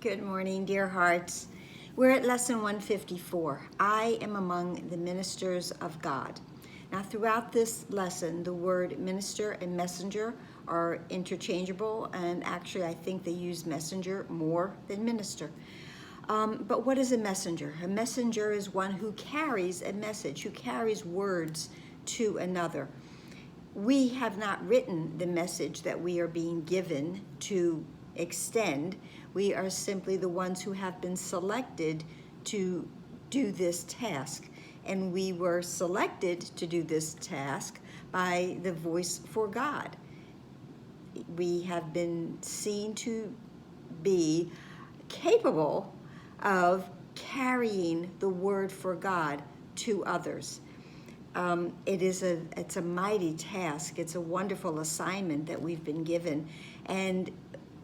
Good morning, dear hearts. We're at lesson 154. I am among the ministers of God. Now, throughout this lesson, the word minister and messenger are interchangeable, and actually, I think they use messenger more than minister. But what is a messenger? A messenger is one who carries a message, who carries words to another. We have not written the message that we are being given to extend. We are simply the ones who have been selected to do this task. And we were selected to do this task by the Voice for God. We have been seen to be capable of carrying the word for God to others. It's a mighty task. It's a wonderful assignment that we've been given. And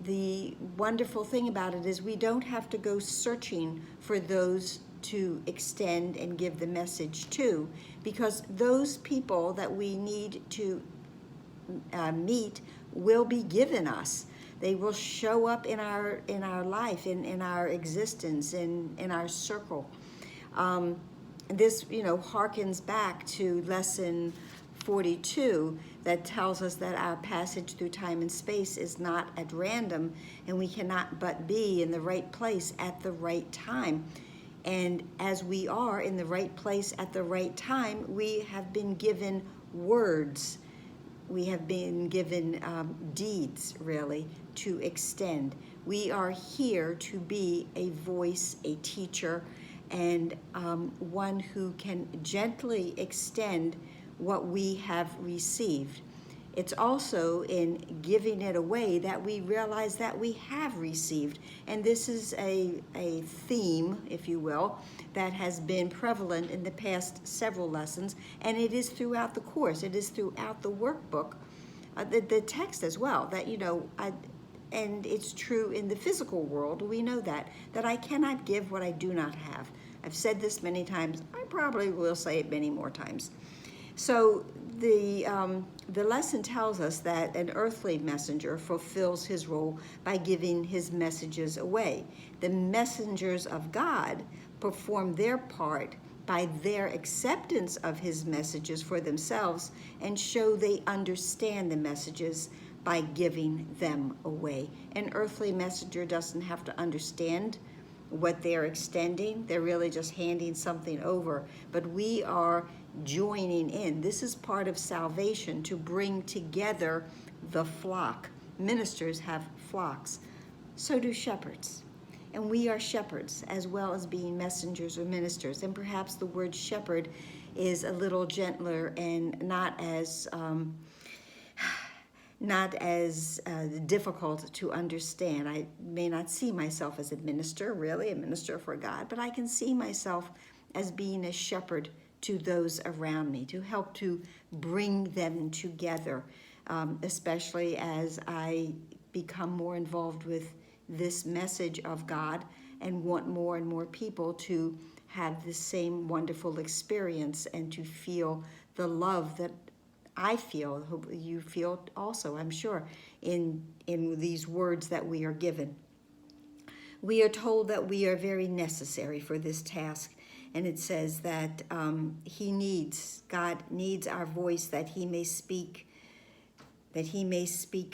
the wonderful thing about it is we don't have to go searching for those to extend and give the message to, because those people that we need to meet will be given us. They will show up in our life, in our existence, in our circle. This, harkens back to lesson 42 that tells us that our passage through time and space is not at random, and we cannot but be in the right place at the right time. And as we are in the right place at the right time, we have been given words. We have been given deeds, really, to extend. We are here to be a voice, a teacher, and one who can gently extend what we have received. It's also in giving it away that we realize that we have received. And this is a theme, if you will, that has been prevalent in the past several lessons, and it is throughout the course. It is throughout the workbook, the text as well, that, and it's true in the physical world. We know that I cannot give what I do not have. I've said this many times. I probably will say it many more times. So the lesson tells us that an earthly messenger fulfills his role by giving his messages away. The messengers of God perform their part by their acceptance of his messages for themselves and show they understand the messages by giving them away. An earthly messenger doesn't have to understand what they're extending. They're really just handing something over. But we are joining in. This is part of salvation, to bring together the flock. Ministers have flocks. So do shepherds. And we are shepherds as well as being messengers or ministers. And perhaps the word shepherd is a little gentler and not as difficult to understand. I may not see myself as a minister, really, a minister for God, but I can see myself as being a shepherd to those around me, to help to bring them together, especially as I become more involved with this message of God and want more and more people to have the same wonderful experience and to feel the love that I feel, hope you feel also, I'm sure, in these words that we are given. We are told that we are very necessary for this task, and it says that God needs our voice that he may speak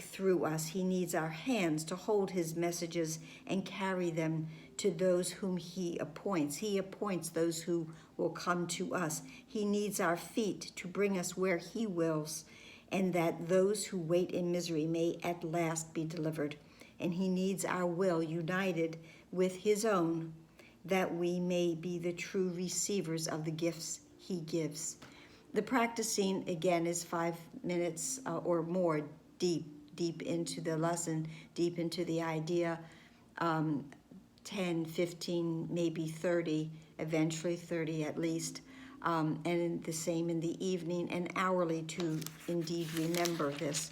through us. He needs our hands to hold his messages and carry them to those whom he appoints. He appoints those who will come to us. He needs our feet to bring us where he wills, and that those who wait in misery may at last be delivered. And he needs our will united with his own, that we may be the true receivers of the gifts he gives. The practicing, again, is 5 minutes or more deep into the lesson, deep into the idea, 10, 15, maybe 30, eventually 30 at least, and the same in the evening, and hourly to indeed remember this,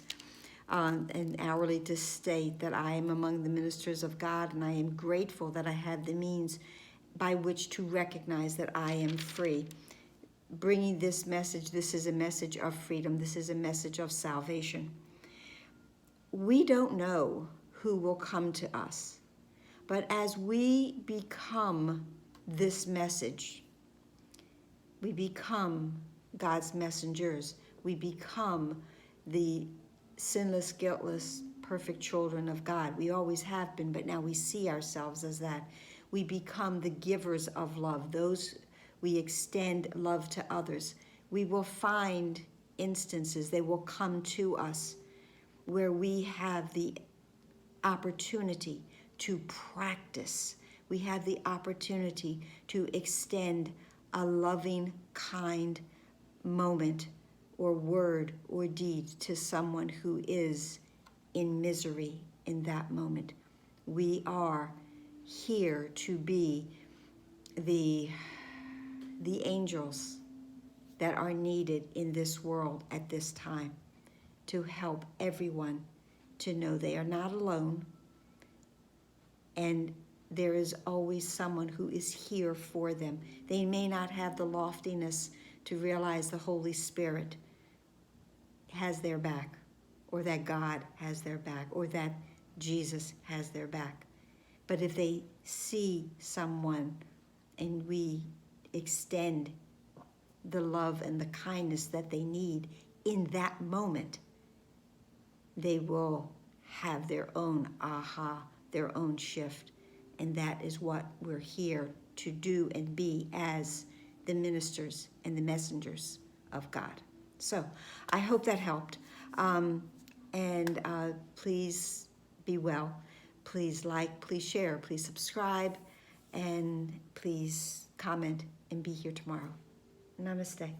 and hourly to state that I am among the ministers of God, and I am grateful that I have the means by which to recognize that I am free. Bringing this message, this is a message of freedom. This is a message of salvation. We don't know who will come to us, But as we become this message, we become God's messengers. We become the sinless, guiltless, perfect children of God. We always have been, but now we see ourselves as that. We become the givers of love. We extend love to others. We will find instances, they will come to us where we have the opportunity to practice. We have the opportunity to extend a loving, kind moment or word or deed to someone who is in misery in that moment. We are here to be the angels that are needed in this world at this time to help everyone to know they are not alone, and there is always someone who is here for them. They may not have the loftiness to realize the Holy Spirit has their back, or that God has their back, or that Jesus has their back. But if they see someone and we extend the love and the kindness that they need in that moment, they will have their own aha, their own shift. And that is what we're here to do and be as the ministers and the messengers of God. So I hope that helped. Please be well. Please like, please share, please subscribe, and please comment and be here tomorrow. Namaste.